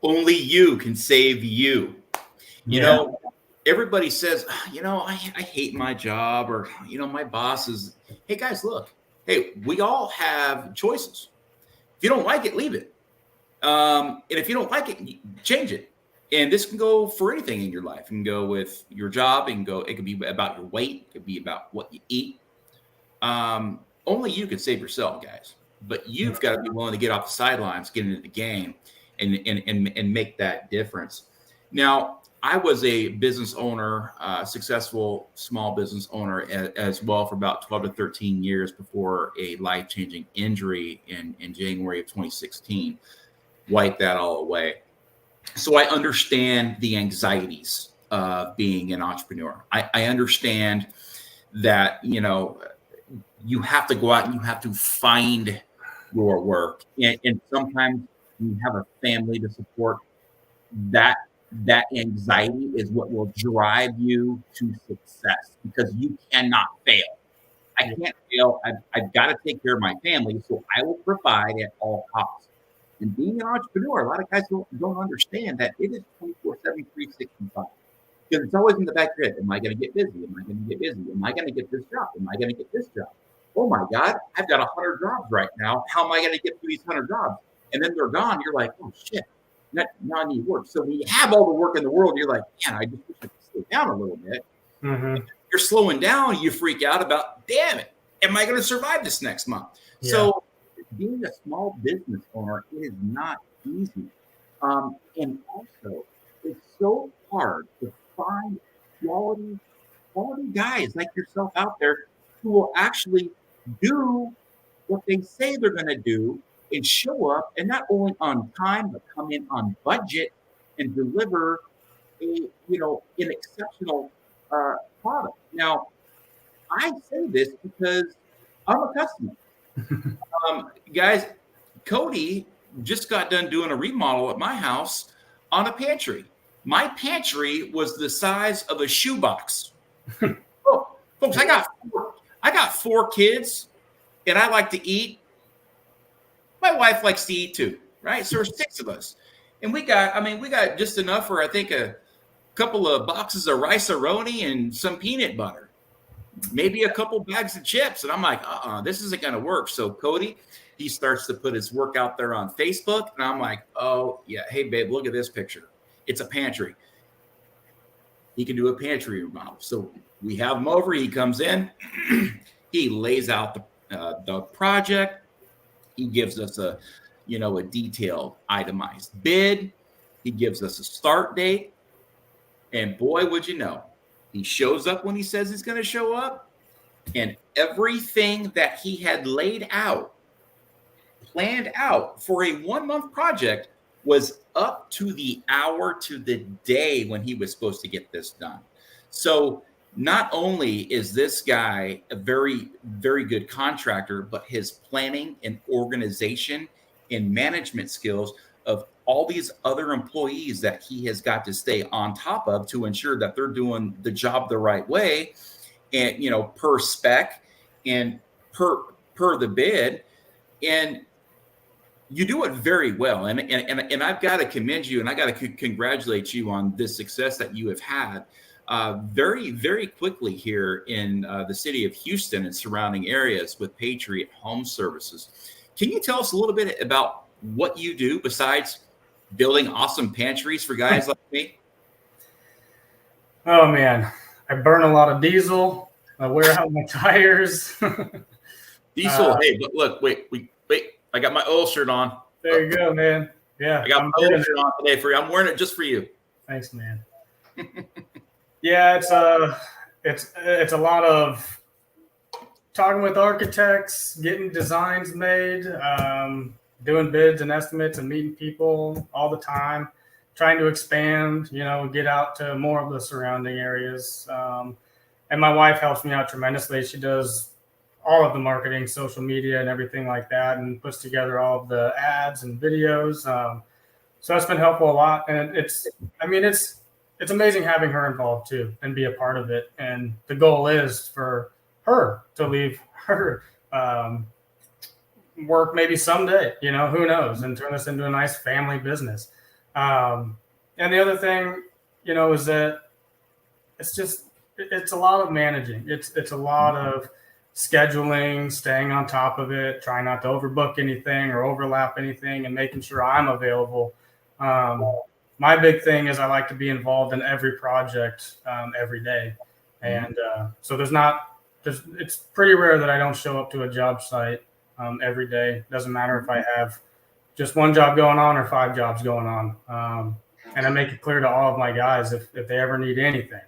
Only you can save you. You know, everybody says, I hate my job, or, my boss is, hey guys, look, hey, we all have choices. If you don't like it, leave it. And if you don't like it, change it. And this can go for anything in your life. It can go with your job. It can be about your weight. It could be about what you eat. Only you can save yourself, guys. But you've got to be willing to get off the sidelines, get into the game, and make that difference. Now, I was a business owner, successful small business owner as well for about 12 to 13 years before a life-changing injury in January of 2016 wiped that all away. So I understand the anxieties of being an entrepreneur. I understand that, you have to go out and you have to find your work. And sometimes you have a family to support. That anxiety is what will drive you to success, because you cannot fail. I can't fail. I've got to take care of my family, so I will provide at all costs. And being an entrepreneur, a lot of guys don't understand that it is 24/7, 365. Because it's always in the back of your head. Am I going to get busy? Am I going to get busy? Am I going to get this job? Am I going to get this job? Oh my God, I've got 100 jobs right now. How am I going to get through these 100 jobs? And then they're gone. You're like, oh shit, now I need work. So when you have all the work in the world, you're like, man, I just wish I could slow down a little bit. You're slowing down. You freak out about, damn it, am I going to survive this next month? Yeah. So being a small business owner is not easy. And also, it's so hard to find quality guys like yourself out there who will actually do what they say they're going to do and show up, and not only on time, but come in on budget and deliver an exceptional product. Now, I say this because I'm a customer. Guys, Cody just got done doing a remodel at my house on a pantry. My pantry was the size of a shoebox. Oh, folks, I got 4 kids, and I like to eat. My wife likes to eat too, right? So there's 6 of us, and we got just enough for, I think, a couple of boxes of rice-a-roni and some peanut butter, maybe a couple bags of chips. And I'm like, this isn't going to work. So Cody, he starts to put his work out there on Facebook, and I'm like, oh yeah, hey babe, look at this picture. It's a pantry. He can do a pantry remodel. So we have him over. He comes in. He lays out the project. He gives us a detailed, itemized bid. He gives us a start date. And boy, would you know, he shows up when he says he's going to show up. And everything that he had laid out, planned out for a 1-month project, was up to the hour, to the day when he was supposed to get this done. So not only is this guy a very, very good contractor, but his planning and organization and management skills of all these other employees that he has got to stay on top of to ensure that they're doing the job the right way, and per spec and per the bid. And you do it very well. And I've got to commend you, and I got to congratulate you on this success that you have had. very, very quickly here in the city of Houston and surrounding areas with Patriot Home Services. Can you tell us a little bit about what you do besides building awesome pantries for guys like me? Oh man, I burn a lot of diesel. I wear out my tires. Diesel. Hey, but look, wait. I got my oil shirt on. There you go, man. Yeah, I got my oil shirt on today for you. I'm wearing it just for you. Thanks, man. Yeah, it's a lot of talking with architects, getting designs made, doing bids and estimates, and meeting people all the time, trying to expand. Get out to more of the surrounding areas. And my wife helps me out tremendously. She does all of the marketing, social media, and everything like that, and puts together all of the ads and videos. So that's been helpful a lot. And it's amazing having her involved too and be a part of it. And the goal is for her to leave her work maybe someday, who knows, and turn this into a nice family business. And the other thing, is that it's a lot of managing. It's a lot of scheduling, staying on top of it, trying not to overbook anything or overlap anything, and making sure I'm available. My big thing is I like to be involved in every project every day. And so it's pretty rare that I don't show up to a job site every day. Doesn't matter if I have just one job going on or 5 jobs going on. And I make it clear to all of my guys if they ever need anything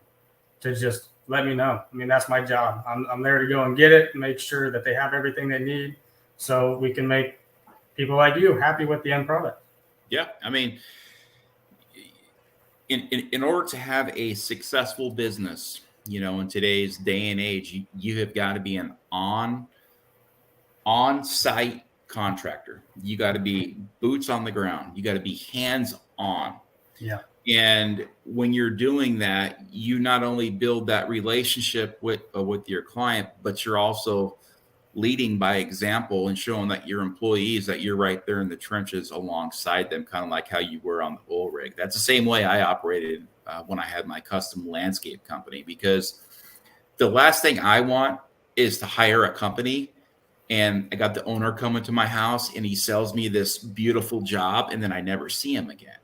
to just let me know. I mean, that's my job. I'm there to go and get it and make sure that they have everything they need so we can make people like you happy with the end product. Yeah. I mean, in order to have a successful business, in today's day and age, you have got to be an on-site contractor. You got to be boots on the ground. You got to be hands-on. Yeah. And when you're doing that, you not only build that relationship with your client, but you're also leading by example and showing that your employees that you're right there in the trenches alongside them, kind of like how you were on the oil rig. That's the same way I operated when I had my custom landscape company, because the last thing I want is to hire a company and I got the owner coming to my house and he sells me this beautiful job and then I never see him again.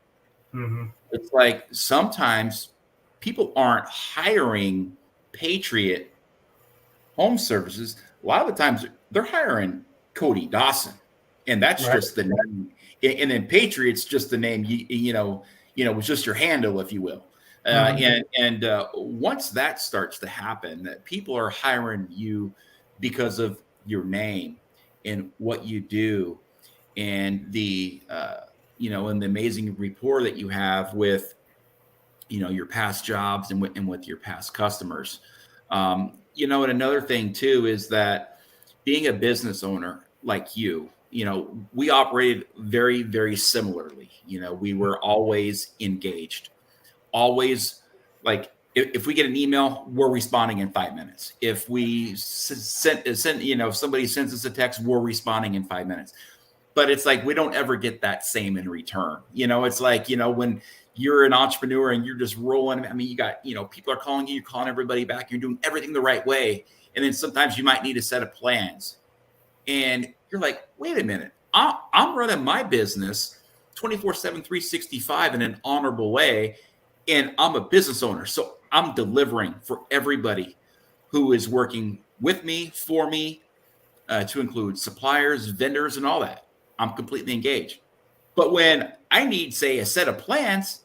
Mm-hmm. It's like sometimes people aren't hiring Patriot Home Services. A lot of the times they're hiring Cody Dawson, and that's Right. just the name. And then Patriot's just the name. It's just your handle, if you will. And once that starts to happen, that people are hiring you because of your name and what you do, and the and the amazing rapport that you have with your past jobs and with your past customers. And another thing too is that being a business owner like we operated very, very similarly. We were always engaged, always like if we get an email, we're responding in 5 minutes. If we send if somebody sends us a text, we're responding in 5 minutes. But it's like we don't ever get that same in return. It's like, when you're an entrepreneur and you're just rolling. I mean, you got, people are calling you, you're calling everybody back, you're doing everything the right way. And then sometimes you might need a set of plans. And you're like, wait a minute, I'm running my business 24/7, 365 in an honorable way. And I'm a business owner. So I'm delivering for everybody who is working with me, for me, to include suppliers, vendors, and all that. I'm completely engaged. But when I need, say, a set of plans,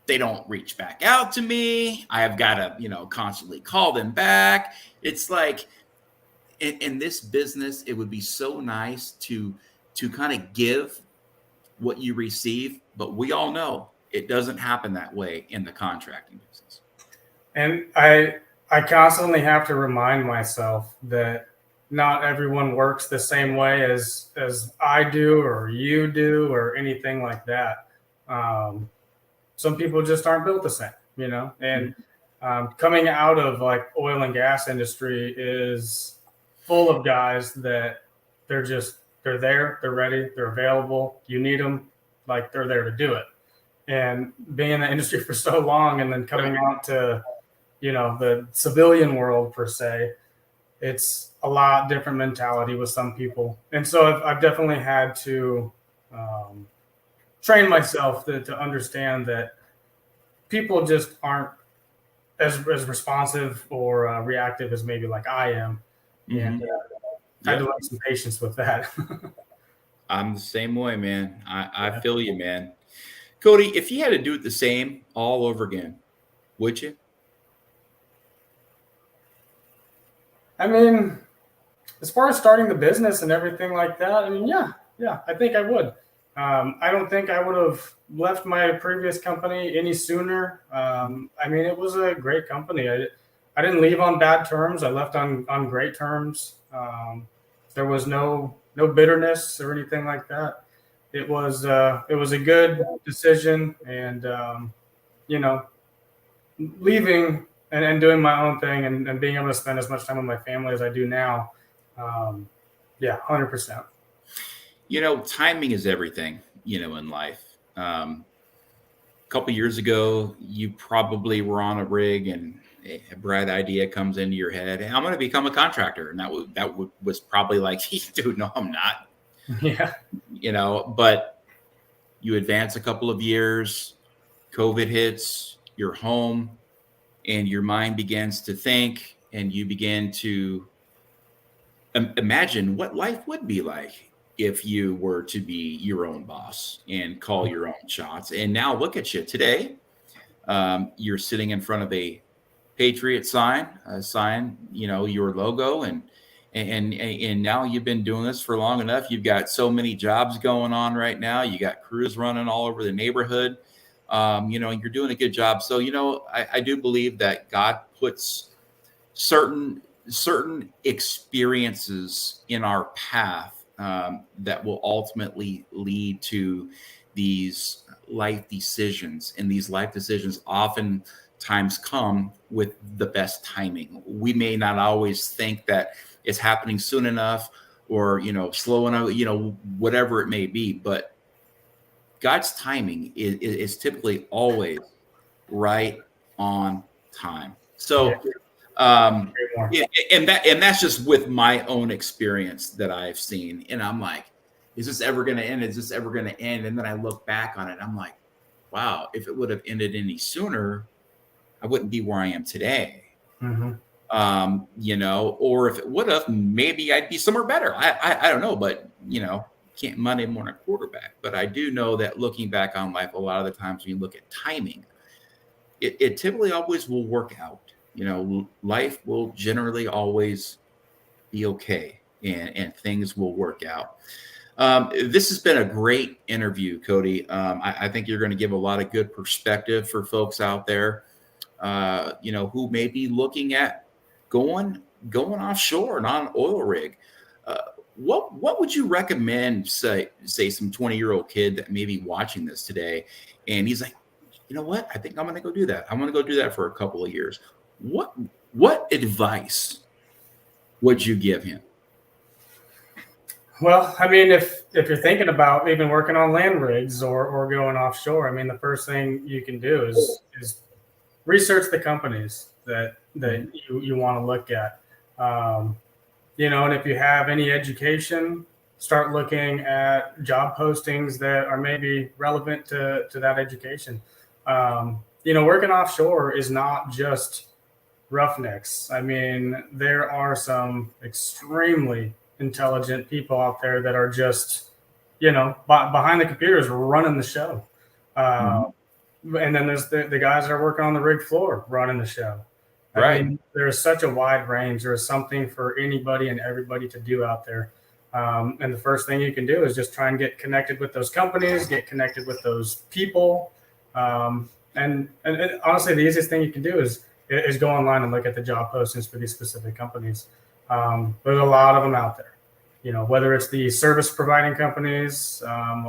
they don't reach back out to me. I have got to, constantly call them back. It's like in this business, it would be so nice to kind of give what you receive. But we all know it doesn't happen that way in the contracting business. And I constantly have to remind myself that not everyone works the same way as I do or you do or anything like that. Some people just aren't built the same, and coming out of like oil and gas industry is full of guys that they're there, they're ready, they're available. You need them, like they're there to do it. And being in the industry for so long and then coming out to, the civilian world per se, it's a lot different mentality with some people. And so I've definitely had to train myself to understand that people just aren't as responsive or reactive as maybe like I am. And I had to learn some patience with that. I'm the same way, man. I feel you, man. Cody, if you had to do it the same all over again, would you? I mean, as far as starting the business and everything like that, I mean, yeah, I think I would. I don't think I would have left my previous company any sooner. I mean, it was a great company. I didn't leave on bad terms. I left on great terms. There was no bitterness or anything like that. It was a good decision, and leaving and doing my own thing and being able to spend as much time with my family as I do now. 100%. Timing is everything, in life. A couple years ago, you probably were on a rig and a bright idea comes into your head. Hey, I'm going to become a contractor. And that was probably like, dude, no, I'm not. Yeah. But you advance a couple of years, COVID hits, you're home, and your mind begins to think, and you begin to imagine what life would be like if you were to be your own boss and call your own shots. And now look at you today. You're sitting in front of a Patriot sign, your logo, and now you've been doing this for long enough. You've got so many jobs going on right now. You got crews running all over the neighborhood. And you're doing a good job. So, I do believe that God puts certain experiences in our path that will ultimately lead to these life decisions. And these life decisions oftentimes come with the best timing. We may not always think that it's happening soon enough or, slow enough, whatever it may be. But God's timing is typically always right on time. So, and that's just with my own experience that I've seen. And I'm like, is this ever going to end? Is this ever going to end? And then I look back on it. I'm like, wow, if it would have ended any sooner, I wouldn't be where I am today. Mm-hmm. Or if it would have, maybe I'd be somewhere better. I don't know, but can't Monday morning quarterback. But I do know that looking back on life, a lot of the times when you look at timing, it typically always will work out. Life will generally always be okay, and things will work out. This has been a great interview, Cody. I think you're going to give a lot of good perspective for folks out there, who may be looking at going offshore and on an oil rig. What would you recommend, say some 20-year-old kid that may be watching this today, and he's like, you know what? I think I'm going to go do that. I'm going to go do that for a couple of years. What advice would you give him? Well, I mean, if you're thinking about even working on land rigs or going offshore, I mean, the first thing you can do is research the companies that you want to look at. And if you have any education, start looking at job postings that are maybe relevant to that education. Working offshore is not just roughnecks. I mean, there are some extremely intelligent people out there that are just, behind the computers running the show. And then there's the guys that are working on the rig floor running the show. Right. I mean, there's such a wide range. There is something for anybody and everybody to do out there. And the first thing you can do is just try and get connected with those companies, get connected with those people. And honestly, the easiest thing you can do is go online and look at the job postings for these specific companies. There's a lot of them out there, whether it's the service providing companies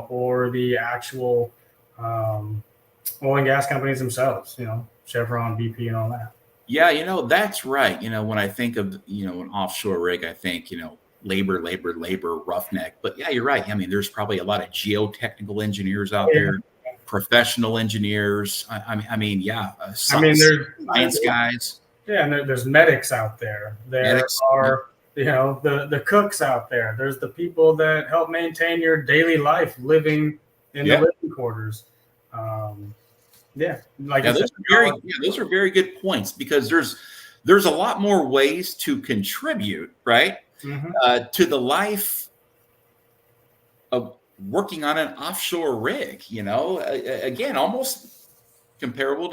or the actual oil and gas companies themselves, Chevron, BP, and all that. Yeah, that's right. When I think of, an offshore rig, I think, labor, roughneck. But yeah, you're right. I mean, there's probably a lot of geotechnical engineers out there. professional engineers. There's science guys. Yeah, and there's medics out there. There are, the cooks out there. There's the people that help maintain your daily life living in the living quarters. Those are very good points, because there's a lot more ways to contribute, right? To the life of working on an offshore rig, again, almost comparable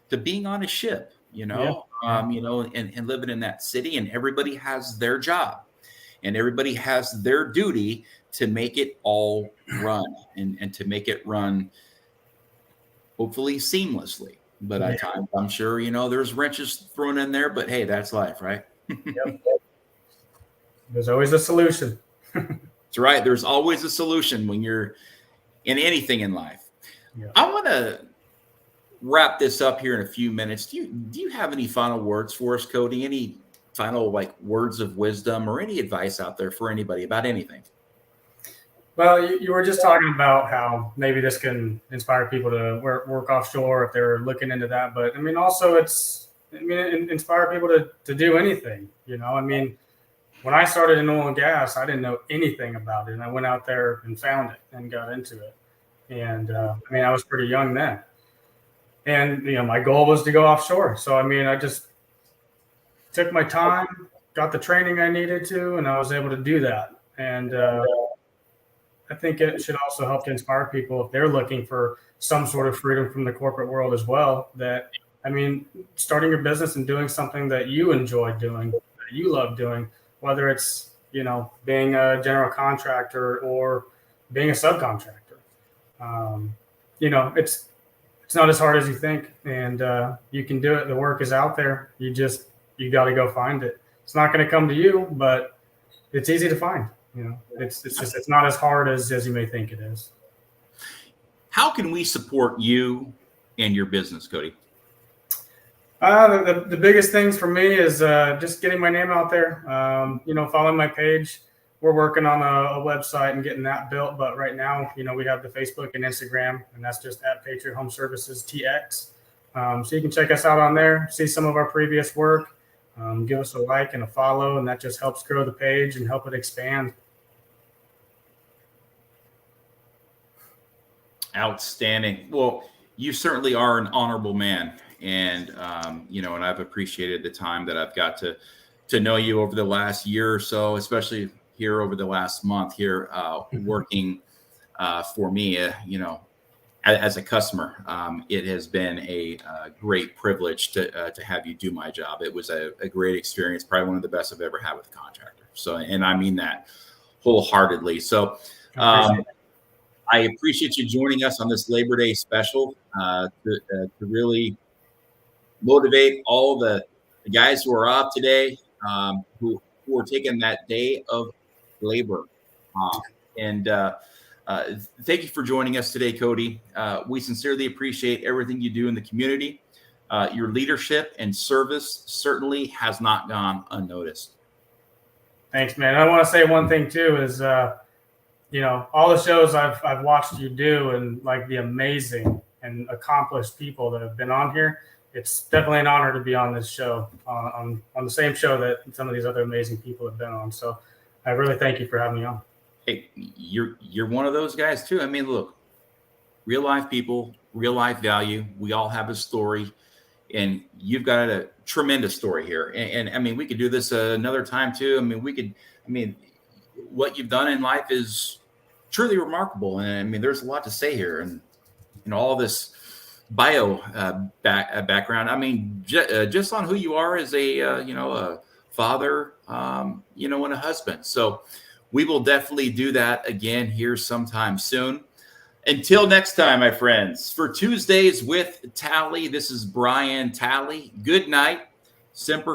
to being on a ship, and living in that city, and everybody has their job and everybody has their duty to make it all run and to make it run hopefully seamlessly. But at times, I'm sure, there's wrenches thrown in there, but hey, that's life, right? Yep. There's always a solution. That's right. There's always a solution when you're in anything in life. Yeah. I want to wrap this up here in a few minutes. Do you have any final words for us, Cody? Any final words of wisdom or any advice out there for anybody about anything? Well, you were just talking about how maybe this can inspire people to work offshore if they're looking into that. But also inspire people to do anything. When I started in oil and gas, I didn't know anything about it, and I went out there and found it and got into it. And I was pretty young then, and my goal was to go offshore. So I just took my time, got the training I needed to, and I was able to do that. And I think it should also help to inspire people if they're looking for some sort of freedom from the corporate world as well. That, starting your business and doing something that you enjoy doing, that you love doing, whether it's, being a general contractor or being a subcontractor. It's not as hard as you think, and you can do it. The work is out there. You got to go find it. It's not going to come to you, but it's easy to find. It's not as hard as you may think it is. How can we support you and your business, Cody? The biggest things for me is just getting my name out there. Following my page. We're working on a website and getting that built. But right now, we have the Facebook and Instagram, and that's just at Patriot Home Services TX. So you can check us out on there, see some of our previous work, give us a like and a follow, and that just helps grow the page and help it expand. Outstanding. Well, you certainly are an honorable man. And, and I've appreciated the time that I've got to know you over the last year or so, especially here over the last month here, working for me, as a customer. It has been a great privilege to have you do my job. It was a great experience, probably one of the best I've ever had with a contractor. So, and I mean that wholeheartedly. So, I appreciate you joining us on this Labor Day special to really motivate all the guys who are off today, who are taking that day of labor. And thank you for joining us today, Cody. We sincerely appreciate everything you do in the community. Your leadership and service certainly has not gone unnoticed. Thanks, man. I want to say one thing too is, all the shows I've watched you do, and the amazing and accomplished people that have been on here. It's definitely an honor to be on this show, on the same show that some of these other amazing people have been on. So I really thank you for having me on. Hey, you're one of those guys too. Look, real life people, real life value. We all have a story, and you've got a tremendous story here. And we could do this another time too. What you've done in life is truly remarkable. And there's a lot to say here, and all this bio background. Just on who you are as a father, and a husband. So we will definitely do that again here sometime soon. Until next time, my friends, for Tuesdays with Tally, this is Brian Tally. Good night. Semper